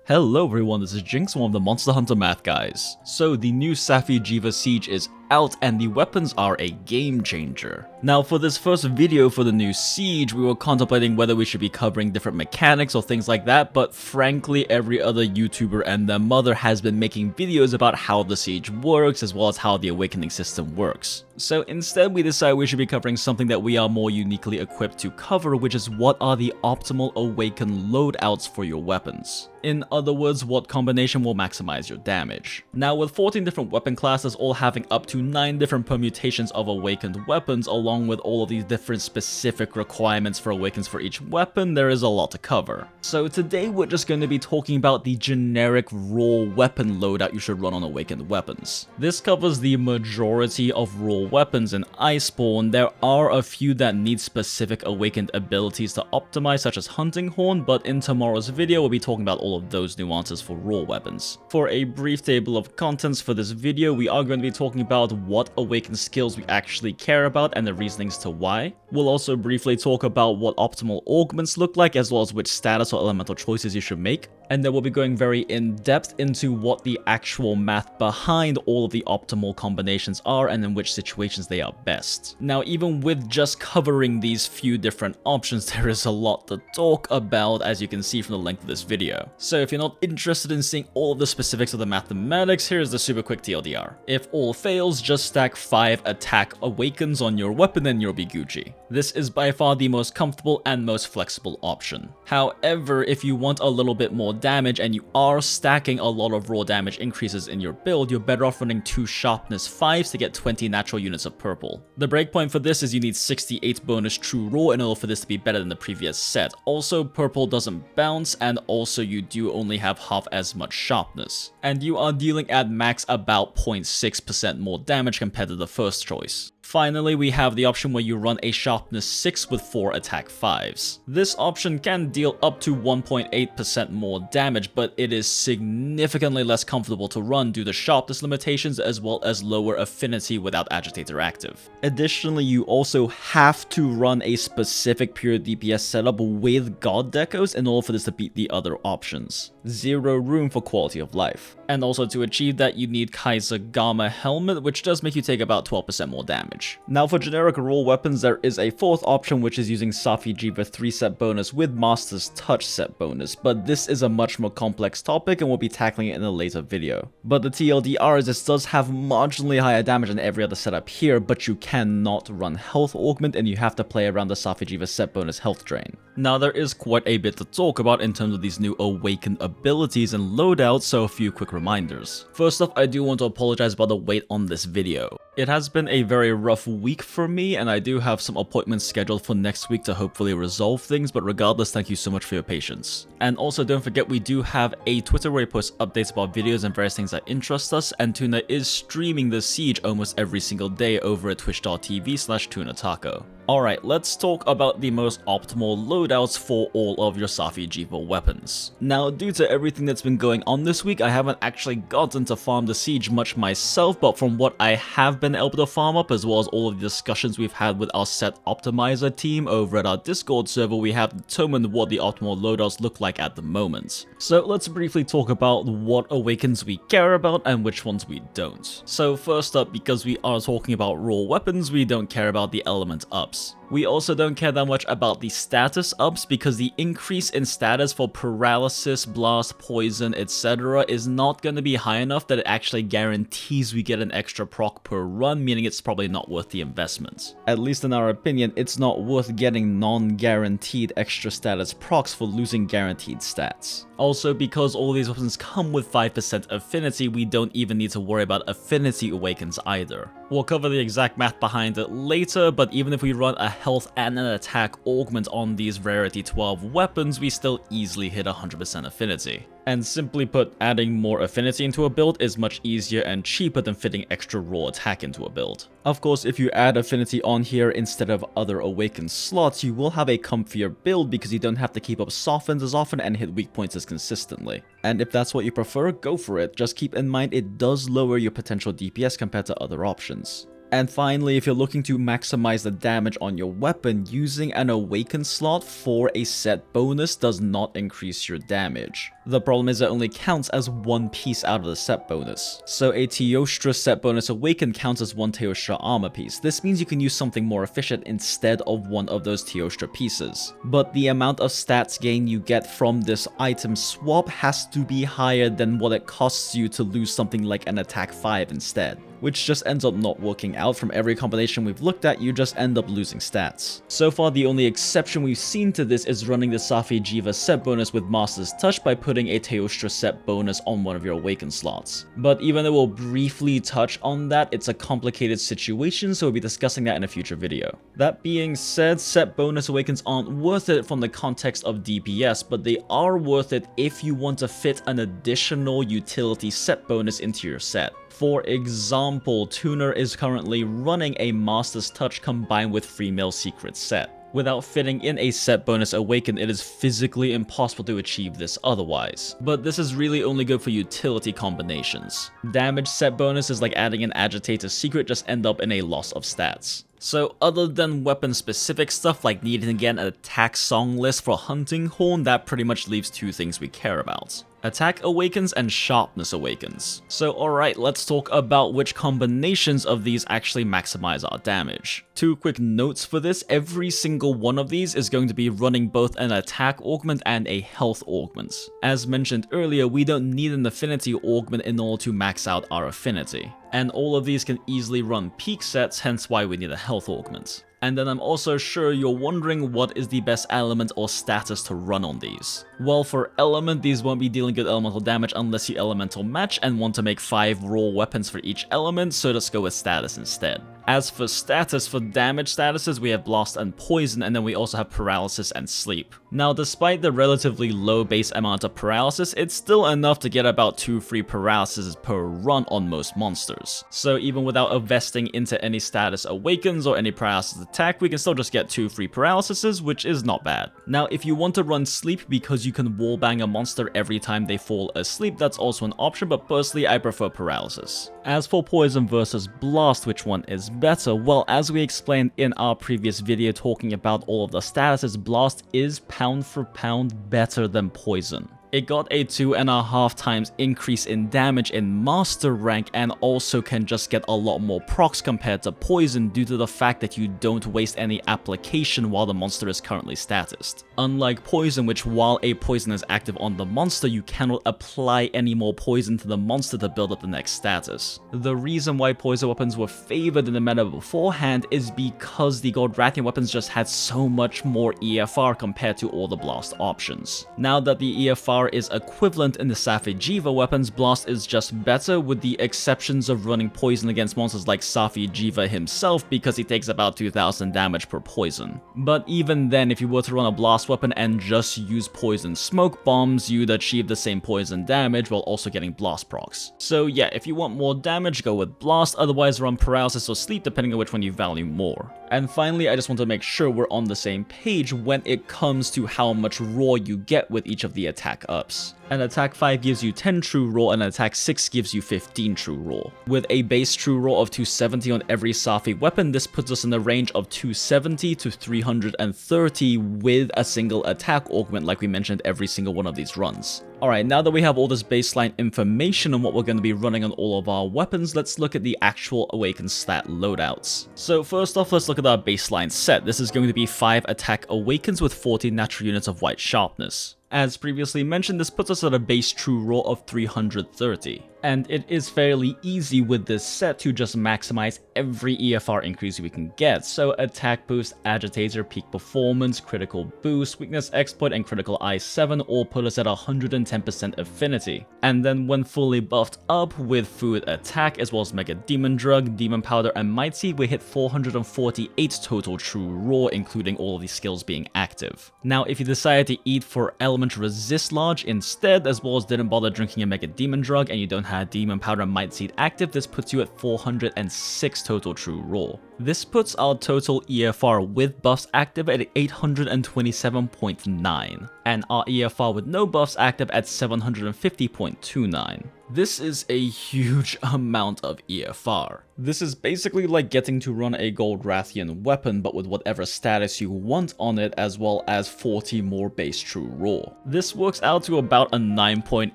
Hello everyone, this is Jinx, one of the Monster Hunter math guys. So the new Safi Jiva Siege is out and the weapons are a game changer. Now for this first video for the new Siege, we were contemplating whether we should be covering different mechanics or things like that, but frankly every other YouTuber and their mother has been making videos about how the Siege works as well as how the awakening system works. So instead we decided we should be covering something that we are more uniquely equipped to cover, which is what are the optimal awakened loadouts for your weapons. In other words, what combination will maximize your damage. Now with 14 different weapon classes all having up to 9 different permutations of awakened weapons, along with all of these different specific requirements for awakens for each weapon, there is a lot to cover. So today we're just going to be talking about the generic raw weapon loadout you should run on awakened weapons. This covers the majority of raw weapons in Iceborne. There are a few that need specific awakened abilities to optimize, such as Hunting Horn, but in tomorrow's video we'll be talking about all of those nuances for raw weapons. For a brief table of contents for this video, we are going to be talking about what awakened skills we actually care about and the reasonings to why. We'll also briefly talk about what optimal augments look like, as well as which status or elemental choices you should make. And then we'll be going very in-depth into what the actual math behind all of the optimal combinations are and in which situations they are best. Now, even with just covering these few different options, there is a lot to talk about, as you can see from the length of this video. So if you're not interested in seeing all of the specifics of the mathematics, here's the super quick TLDR. If all fails, just stack 5 attack awakens on your weapon and you'll be Gucci. This is by far the most comfortable and most flexible option. However, if you want a little bit more damage and you are stacking a lot of raw damage increases in your build, you're better off running 2 Sharpness 5s to get 20 natural units of purple. The breakpoint for this is you need 68 bonus true raw in order for this to be better than the previous set. Also, purple doesn't bounce, and also you do only have half as much sharpness. And you are dealing at max about 0.6% more damage compared to the first choice. Finally, we have the option where you run a Sharpness 6 with 4 attack 5s. This option can deal up to 1.8% more damage, but it is significantly less comfortable to run due to sharpness limitations as well as lower affinity without agitator active. Additionally, you also have to run a specific pure DPS setup with God decos in order for this to beat the other options. Zero room for quality of life. And also to achieve that, you need Kaiser Gamma Helmet, which does make you take about 12% more damage. Now for generic raw weapons, there is a fourth option, which is using Safi Jiva 3 set bonus with Master's Touch set bonus, but this is a much more complex topic and we'll be tackling it in a later video. But the TLDR is this does have marginally higher damage than every other setup here, but you cannot run health augment and you have to play around the Safi Jiva set bonus health drain. Now there is quite a bit to talk about in terms of these new awakened abilities and loadouts, so a few quick reminders. First off, I do want to apologize about the wait on this video. It has been a very rough week for me, and I do have some appointments scheduled for next week to hopefully resolve things, but regardless, thank you so much for your patience. And also don't forget, we do have a Twitter where we post updates about videos and various things that interest us, and Tuna is streaming the Siege almost every single day over at twitch.tv/TunaTaco. Alright, let's talk about the most optimal loadouts for all of your Safi Jiva weapons. Now, due to everything that's been going on this week, I haven't actually gotten to farm the Siege much myself, but from what I have been able to farm up, as well as all of the discussions we've had with our set optimizer team over at our Discord server, we have determined what the optimal loadouts look like at the moment. So let's briefly talk about what awakens we care about and which ones we don't. So first up, because we are talking about raw weapons, we don't care about the element ups. We also don't care that much about the status ups, because the increase in status for paralysis, blast, poison, etc. is not going to be high enough that it actually guarantees we get an extra proc per run, meaning it's probably not worth the investment. At least in our opinion, it's not worth getting non-guaranteed extra status procs for losing guaranteed stats. Also, because all of these weapons come with 5% affinity, we don't even need to worry about affinity awakens either. We'll cover the exact math behind it later, but even if we run a health and an attack augment on these rarity 12 weapons, we still easily hit 100% affinity. And simply put, adding more affinity into a build is much easier and cheaper than fitting extra raw attack into a build. Of course, if you add affinity on here instead of other awakened slots, you will have a comfier build because you don't have to keep up softens as often and hit weak points as consistently. And if that's what you prefer, go for it. Just keep in mind it does lower your potential DPS compared to other options. And finally, if you're looking to maximize the damage on your weapon, using an Awakened slot for a set bonus does not increase your damage. The problem is it only counts as one piece out of the set bonus. So a Teostra set bonus Awakened counts as one Teostra armor piece. This means you can use something more efficient instead of one of those Teostra pieces. But the amount of stats gain you get from this item swap has to be higher than what it costs you to lose something like an attack 5 instead, which just ends up not working out. From every combination we've looked at, you just end up losing stats. So far, the only exception we've seen to this is running the Safi Jiva set bonus with Master's Touch by putting a Teostra set bonus on one of your Awakened slots. But even though we'll briefly touch on that, it's a complicated situation, so we'll be discussing that in a future video. That being said, set bonus Awakens aren't worth it from the context of DPS, but they are worth it if you want to fit an additional utility set bonus into your set. For example, Tuner is currently running a Master's Touch combined with Freemail Secret set. Without fitting in a set bonus Awakened, it is physically impossible to achieve this otherwise. But this is really only good for utility combinations. Damage set bonus is like adding an Agitator Secret, just end up in a loss of stats. So other than weapon specific stuff like needing to get an attack song list for Hunting Horn, that pretty much leaves two things we care about: Attack Awakens and Sharpness Awakens. So alright, let's talk about which combinations of these actually maximize our damage. Two quick notes for this: every single one of these is going to be running both an attack augment and a health augment. As mentioned earlier, we don't need an affinity augment in order to max out our affinity. And all of these can easily run peak sets, hence why we need a health augment. And then I'm also sure you're wondering what is the best element or status to run on these. Well, for element, these won't be dealing good elemental damage unless you elemental match and want to make 5 raw weapons for each element, so let's go with status instead. As for status, for damage statuses, we have Blast and Poison, and then we also have Paralysis and Sleep. Now, despite the relatively low base amount of Paralysis, it's still enough to get about 2 free Paralysis per run on most monsters. So even without investing into any status Awakens or any Paralysis attack, we can still just get 2 free Paralysis, which is not bad. Now, if you want to run Sleep because you can wallbang a monster every time they fall asleep, that's also an option, but personally I prefer Paralysis. As for Poison versus Blast, which one is better? Well, as we explained in our previous video talking about all of the statuses, Blast is pound for pound better than Poison. It got a 2.5 times increase in damage in Master rank and also can just get a lot more procs compared to Poison due to the fact that you don't waste any application while the monster is currently statused. Unlike Poison, which while a poison is active on the monster, you cannot apply any more poison to the monster to build up the next status. The reason why poison weapons were favored in the meta beforehand is because the Godrathian weapons just had so much more EFR compared to all the Blast options. Now that the EFR is equivalent in the Safi Jiva Weapons, Blast is just better, with the exceptions of running poison against monsters like Safi Jiva himself because he takes about 2000 damage per poison. But even then, if you were to run a Blast weapon and just use poison smoke bombs, you'd achieve the same poison damage while also getting Blast procs. So yeah, if you want more damage, go with Blast, otherwise run Paralysis or Sleep depending on which one you value more. And finally, I just want to make sure we're on the same page when it comes to how much raw you get with each of the attack ups. An attack 5 gives you 10 true raw and an attack 6 gives you 15 true raw. With a base true raw of 270 on every Safi weapon, this puts us in the range of 270 to 330 with a single attack augment like we mentioned every single one of these runs. Alright, now that we have all this baseline information on what we're going to be running on all of our weapons, let's look at the actual Awakened stat loadouts. So first off, let's look at our baseline set. This is going to be 5 attack Awakens with 40 natural units of white sharpness. As previously mentioned, this puts us at a base true raw of 330. And it is fairly easy with this set to just maximize every EFR increase we can get. So attack boost, agitator, peak performance, critical boost, weakness exploit, and critical I7 all put us at 110% affinity. And then when fully buffed up with food attack as well as mega demon drug, demon powder, and might seed, we hit 448 total true raw, including all of these skills being active. Now if you decide to eat for element resist large instead, as well as didn't bother drinking a mega demon drug and you don't have demon powder and might seed active, this puts you at 406 total true raw. This puts our total EFR with buffs active at 827.9, and our EFR with no buffs active at 750.29. This is a huge amount of EFR. This is basically like getting to run a Gold Rathian weapon but with whatever status you want on it, as well as 40 more base true raw. This works out to about a 9.8%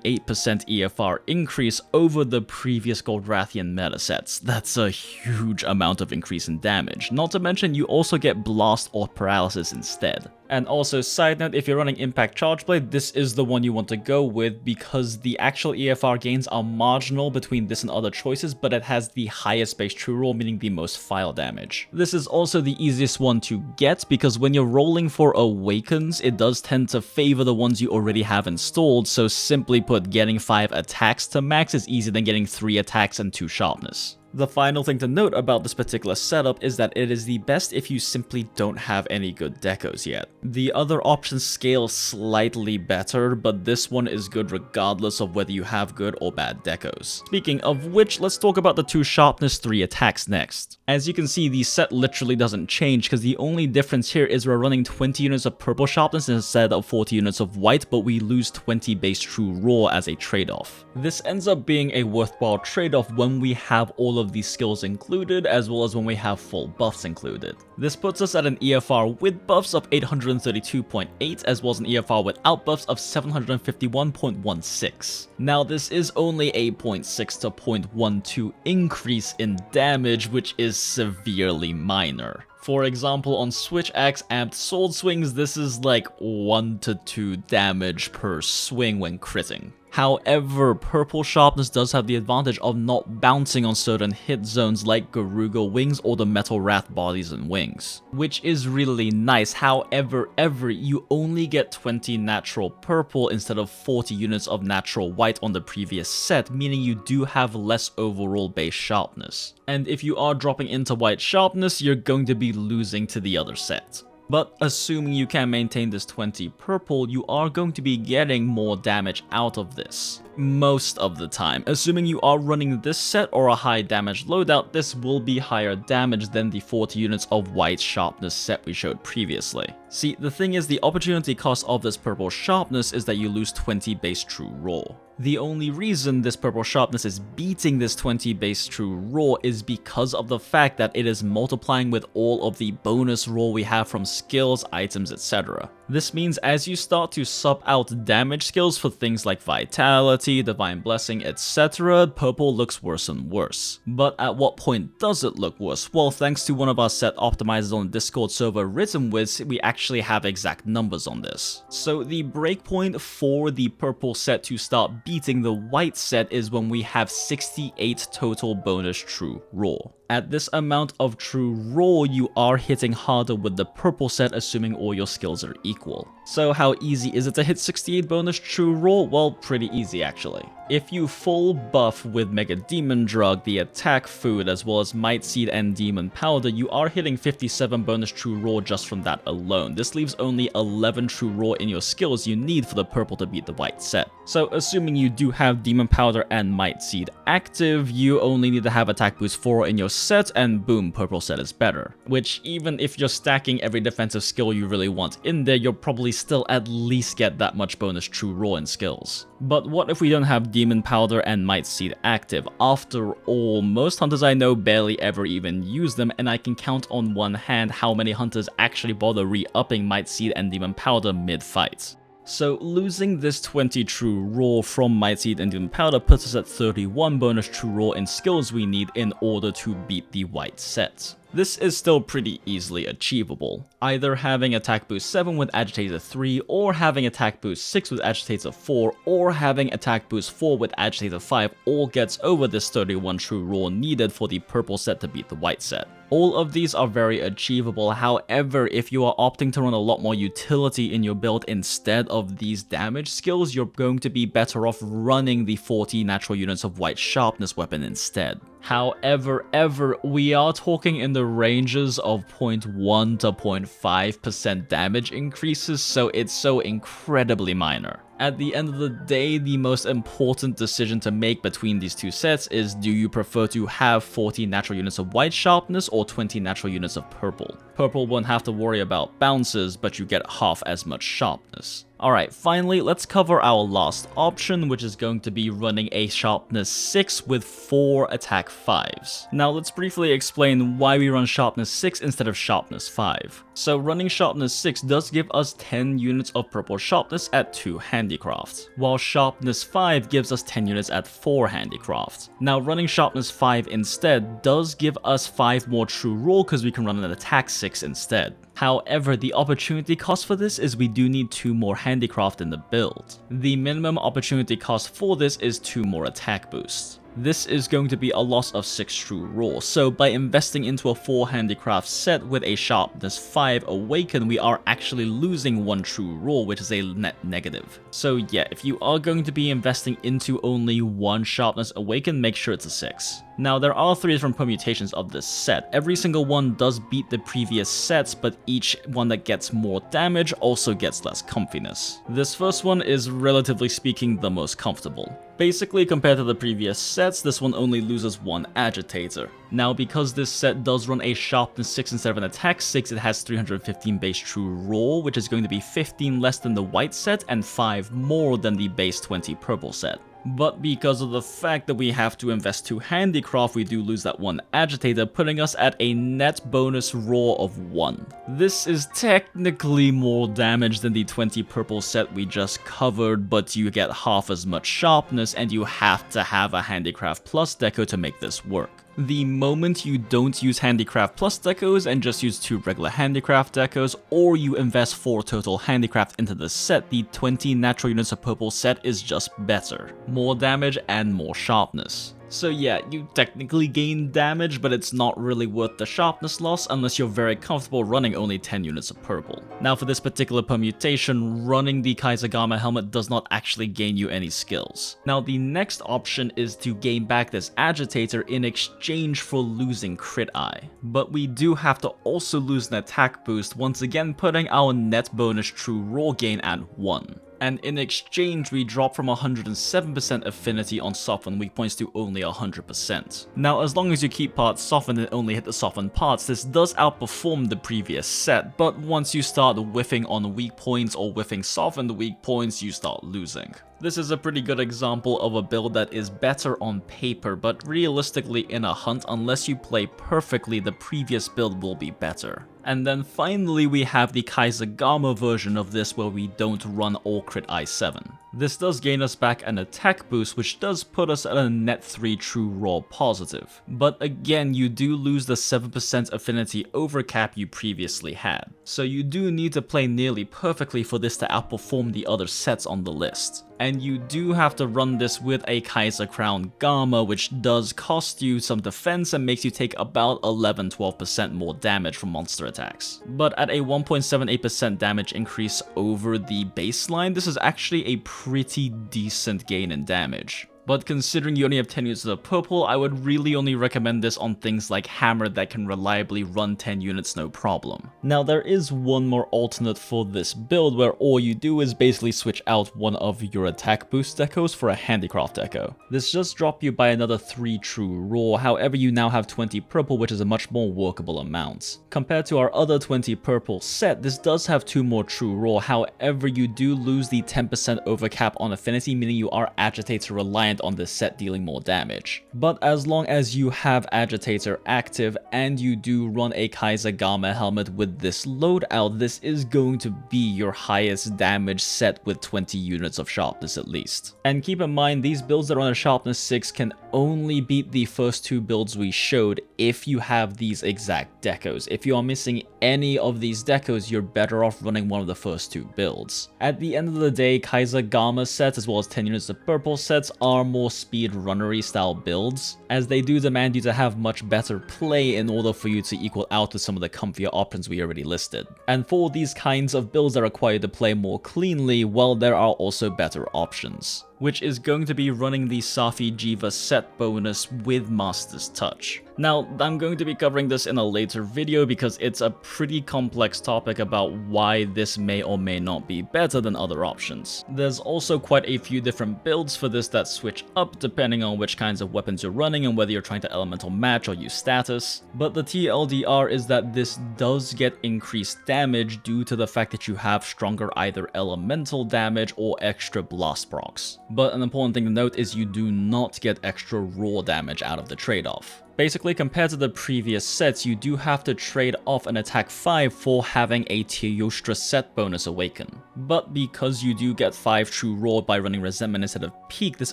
EFR increase over the previous Gold Rathian meta sets. That's a huge amount of increase in damage, not to mention you also get blast or paralysis instead. And also, side note, if you're running Impact Charge Blade, this is the one you want to go with because the actual EFR gains are marginal between this and other choices, but it has the highest base true roll, meaning the most file damage. This is also the easiest one to get because when you're rolling for Awakens, it does tend to favor the ones you already have installed, so simply put, getting 5 attacks to max is easier than getting 3 attacks and 2 sharpness. The final thing to note about this particular setup is that it is the best if you simply don't have any good decos yet. The other options scale slightly better, but this one is good regardless of whether you have good or bad decos. Speaking of which, let's talk about the 2 sharpness 3 attacks next. As you can see, the set literally doesn't change because the only difference here is we're running 20 units of purple sharpness instead of 40 units of white, but we lose 20 base true raw as a trade-off. This ends up being a worthwhile trade-off when we have all of these skills included, as well as when we have full buffs included. This puts us at an EFR with buffs of 832.8, as well as an EFR without buffs of 751.16. Now this is only a 0.6 to 0.12 increase in damage, which is severely minor. For example, on Switch Axe Amped Sword Swings, this is like 1 to 2 damage per swing when critting. However, purple sharpness does have the advantage of not bouncing on certain hit zones like Garuga wings or the Metal Wrath bodies and wings, which is really nice. However, you only get 20 natural purple instead of 40 units of natural white on the previous set, meaning you do have less overall base sharpness. And if you are dropping into white sharpness, you're going to be losing to the other set. But assuming you can maintain this 20 purple, you are going to be getting more damage out of this. Most of the time. Assuming you are running this set or a high damage loadout, this will be higher damage than the 40 units of white sharpness set we showed previously. See, the thing is, the opportunity cost of this purple sharpness is that you lose 20 base true raw. The only reason this purple sharpness is beating this 20 base true raw is because of the fact that it is multiplying with all of the bonus raw we have from skills, items, etc. This means as you start to sub out damage skills for things like Vitality, Divine Blessing, etc., purple looks worse and worse. But at what point does it look worse? Well, thanks to one of our set optimizers on the Discord server, Rhythmwiz, we actually have exact numbers on this. So the breakpoint for the purple set to start beating the white set is when we have 68 total bonus true raw. At this amount of true raw, you are hitting harder with the purple set, assuming all your skills are equal. So how easy is it to hit 68 bonus true raw? Well, pretty easy actually. If you full buff with Mega Demon Drug, the attack food, as well as Might Seed and Demon Powder, you are hitting 57 bonus true raw just from that alone. This leaves only 11 true raw in your skills you need for the purple to beat the white set. So assuming you do have Demon Powder and Might Seed active, you only need to have attack boost 4 in your set, and boom, purple set is better. Which, even if you're stacking every defensive skill you really want in there, you'll probably still at least get that much bonus true raw in skills. But what if we don't have Demon Powder and Might Seed active? After all, most hunters I know barely ever even use them, and I can count on one hand how many hunters actually bother re-upping Might Seed and Demon Powder mid-fight. So losing this 20 true raw from Might Seed and Demon Powder puts us at 31 bonus true raw in skills we need in order to beat the white set. This is still pretty easily achievable, either having attack boost 7 with agitator 3, or having attack boost 6 with agitator 4, or having attack boost 4 with agitator 5 all gets over this 31 true raw needed for the purple set to beat the white set. All of these are very achievable. However, if you are opting to run a lot more utility in your build instead of these damage skills, you're going to be better off running the 40 natural units of white sharpness weapon instead. However, we are talking in the ranges of 0.1 to 0.5% damage increases, so it's so incredibly minor. At the end of the day, the most important decision to make between these two sets is, do you prefer to have 40 natural units of white sharpness or 20 natural units of purple? Purple won't have to worry about bounces, but you get half as much sharpness. Alright, finally, let's cover our last option, which is going to be running a Sharpness 6 with 4 attack 5s. Now, let's briefly explain why we run Sharpness 6 instead of Sharpness 5. So, running Sharpness 6 does give us 10 units of purple sharpness at 2 handicraft, while Sharpness 5 gives us 10 units at 4 handicraft. Now, running Sharpness 5 instead does give us 5 more true raw because we can run an attack 6 instead. However, the opportunity cost for this is we do need 2 more handicraft in the build. The minimum opportunity cost for this is 2 more attack boosts. This is going to be a loss of 6 true raw, so by investing into a 4 handicraft set with a Sharpness 5 Awakened, we are actually losing 1 true raw, which is a net negative. So yeah, if you are going to be investing into only 1 Sharpness Awakened, make sure it's a 6. Now, there are 3 different permutations of this set. Every single one does beat the previous sets, but each one that gets more damage also gets less comfiness. This first one is, relatively speaking, the most comfortable. Basically, compared to the previous sets, this one only loses 1 agitator. Now, because this set does run a Sharpness 6 instead of an attack 6, it has 315 base true raw, which is going to be 15 less than the white set and 5 more than the base 20 purple set. But because of the fact that we have to invest 2 handicraft, we do lose that 1 agitator, putting us at a net bonus raw of 1. This is technically more damage than the 20 purple set we just covered, but you get half as much sharpness and you have to have a handicraft plus deco to make this work. The moment you don't use handicraft plus decos and just use 2 regular handicraft decos, or you invest 4 total handicraft into the set, the 20 natural units of purple set is just better. More damage and more sharpness. So yeah, you technically gain damage, but it's not really worth the sharpness loss unless you're very comfortable running only 10 units of purple. Now for this particular permutation, running the Kaisergama helmet does not actually gain you any skills. Now the next option is to gain back this agitator in exchange for losing crit eye. But we do have to also lose an attack boost, once again putting our net bonus true raw gain at 1. And in exchange, we drop from 107% affinity on softened weak points to only 100%. Now, as long as you keep parts softened and only hit the softened parts, this does outperform the previous set, but once you start whiffing on weak points or whiffing softened weak points, you start losing. This is a pretty good example of a build that is better on paper, but realistically in a hunt, unless you play perfectly, the previous build will be better. And then finally we have the Kaisergama version of this where we don't run all crit I7. This does gain us back an attack boost, which does put us at a net 3 true raw positive. But again, you do lose the 7% affinity overcap you previously had. So you do need to play nearly perfectly for this to outperform the other sets on the list. And you do have to run this with a Kaiser Crown Gamma, which does cost you some defense and makes you take about 11-12% more damage from monster attacks. But at a 1.78% damage increase over the baseline, this is actually a pretty decent gain in damage. But considering you only have 10 units of purple, I would really only recommend this on things like Hammer that can reliably run 10 units no problem. Now there is one more alternate for this build where all you do is basically switch out one of your attack boost decos for a handicraft deco. This does drop you by another 3 true raw, however you now have 20 purple, which is a much more workable amount. Compared to our other 20 purple set, this does have 2 more true raw, however you do lose the 10% overcap on affinity, meaning you are agitator reliant on this set dealing more damage. But as long as you have agitator active and you do run a Kaisergama helmet with this loadout, this is going to be your highest damage set with 20 units of sharpness at least. And keep in mind, these builds that run a sharpness 6 can only beat the first 2 builds we showed if you have these exact decos. If you are missing any of these decos, you're better off running one of the first 2 builds. At the end of the day, Kaisergama sets as well as 10 units of purple sets are more speed runnery style builds, as they do demand you to have much better play in order for you to equal out to some of the comfier options we already listed. And for these kinds of builds that require you to play more cleanly, well, there are also better options. which is going to be running the Safi Jiva set bonus with Master's Touch. Now, I'm going to be covering this in a later video because it's a pretty complex topic about why this may or may not be better than other options. There's also quite a few different builds for this that switch up depending on which kinds of weapons you're running and whether you're trying to elemental match or use status. But the TLDR is that this does get increased damage due to the fact that you have stronger either elemental damage or extra blast procs. But an important thing to note is you do not get extra raw damage out of the trade-off. Basically, compared to the previous sets, you do have to trade off an attack 5 for having a Teostra set bonus awaken. But because you do get 5 true raw by running resentment instead of peak, this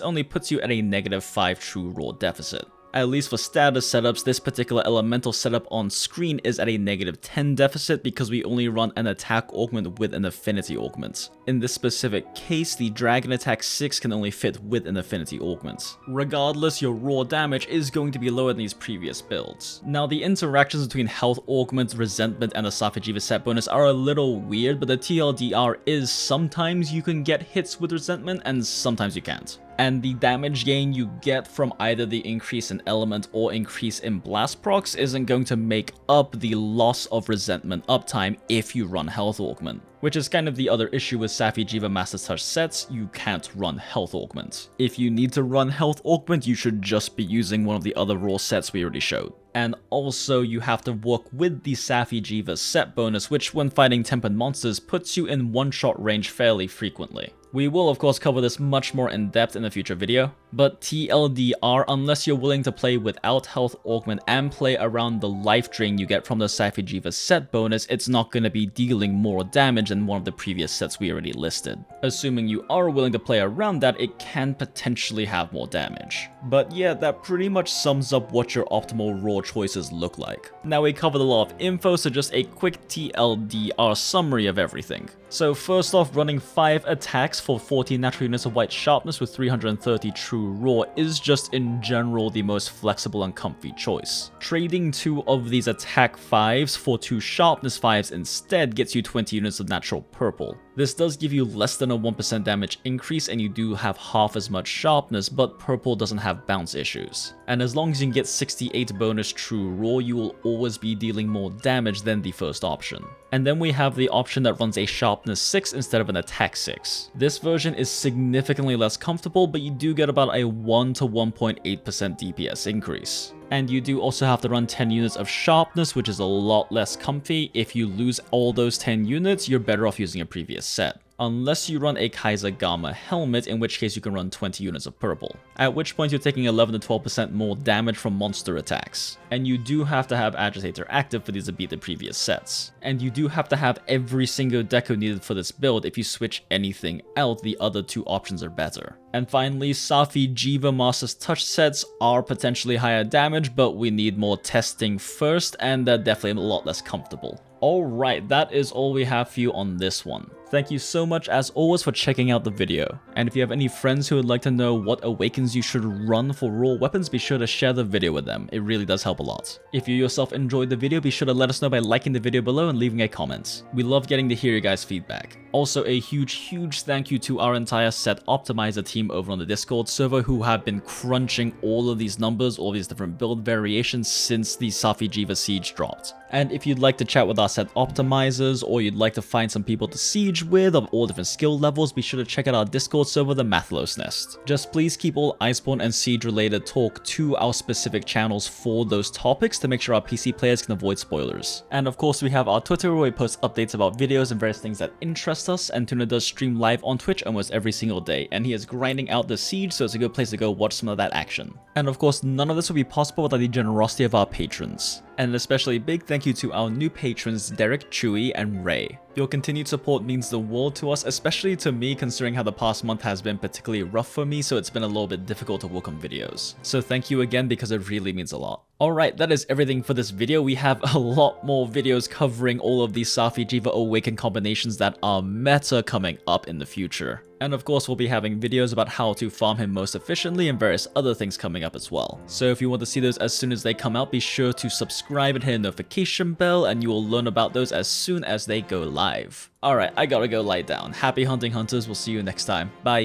only puts you at a -5 true raw deficit. At least for status setups, this particular elemental setup on screen is at a -10 deficit because we only run an attack augment with an affinity augment. In this specific case, the dragon attack 6 can only fit with an affinity augment. Regardless, your raw damage is going to be lower than these previous builds. Now, the interactions between health augment, resentment, and the Safijiiva set bonus are a little weird, but the TLDR is sometimes you can get hits with resentment and sometimes you can't. And the damage gain you get from either the increase in element or increase in blast procs isn't going to make up the loss of resentment uptime if you run health augment. Which is kind of the other issue with Safijiiva Master's Touch sets, you can't run health augment. If you need to run health augment, you should just be using one of the other raw sets we already showed. And also, you have to work with the Safijiiva set bonus, which when fighting tempered monsters puts you in one-shot range fairly frequently. We will of course cover this much more in depth in a future video, but TLDR, unless you're willing to play without health augment and play around the life drain you get from the Safijiiva set bonus, it's not going to be dealing more damage than one of the previous sets we already listed. Assuming you are willing to play around that, it can potentially have more damage. But yeah, that pretty much sums up what your optimal raw choices look like. Now we covered a lot of info, so just a quick TLDR summary of everything. So first off, running 5 attacks for 14 natural units of white sharpness with 330 true raw is just in general the most flexible and comfy choice. Trading 2 of these attack 5s for 2 sharpness 5s instead gets you 20 units of natural purple. This does give you less than a 1% damage increase and you do have half as much sharpness, but purple doesn't have bounce issues. And as long as you can get 68 bonus true raw, you will always be dealing more damage than the first option. And then we have the option that runs a sharpness 6 instead of an attack 6. This version is significantly less comfortable, but you do get about a 1 to 1.8% DPS increase. And you do also have to run 10 units of sharpness, which is a lot less comfy. If you lose all those 10 units, you're better off using a previous set. Unless you run a Kaiser Gamma helmet, in which case you can run 20 units of purple. At which point you're taking 11 to 12% more damage from monster attacks. And you do have to have Agitator active for these to beat the previous sets. And you do have to have every single deco needed for this build. If you switch anything out, the other 2 options are better. And finally, Safijiiva Master's Touch sets are potentially higher damage, but we need more testing first, and they're definitely a lot less comfortable. Alright, that is all we have for you on this one. Thank you so much as always for checking out the video. And if you have any friends who would like to know what awakens you should run for raw weapons, be sure to share the video with them. It really does help a lot. If you yourself enjoyed the video, be sure to let us know by liking the video below and leaving a comment. We love getting to hear your guys' feedback. Also, a huge thank you to our entire set optimizer team over on the Discord server who have been crunching all of these numbers, all these different build variations since the Safijiiva Siege dropped. And if you'd like to chat with our set optimizers, or you'd like to find some people to siege with of all different skill levels, be sure to check out our Discord server, the Mathlos Nest. Just please keep all Iceborne and Siege related talk to our specific channels for those topics to make sure our PC players can avoid spoilers. And of course we have our Twitter where we post updates about videos and various things that interest us, and Tuna does stream live on Twitch almost every single day, and he is grinding out the Siege, so it's a good place to go watch some of that action. And of course none of this would be possible without the generosity of our patrons. And an especially big thank you to our new patrons Derek, Chewy, and Ray. Your continued support means the world to us, especially to me considering how the past month has been particularly rough for me, so it's been a little bit difficult to work on videos. So thank you again because it really means a lot. Alright, that is everything for this video. We have a lot more videos covering all of these Safijiiva Awakened combinations that are meta coming up in the future. And of course we'll be having videos about how to farm him most efficiently and various other things coming up as well. So if you want to see those as soon as they come out, be sure to subscribe and hit a notification bell, and you will learn about those as soon as they go live. Alright, I gotta go lie down. Happy hunting, hunters. We'll see you next time. Bye.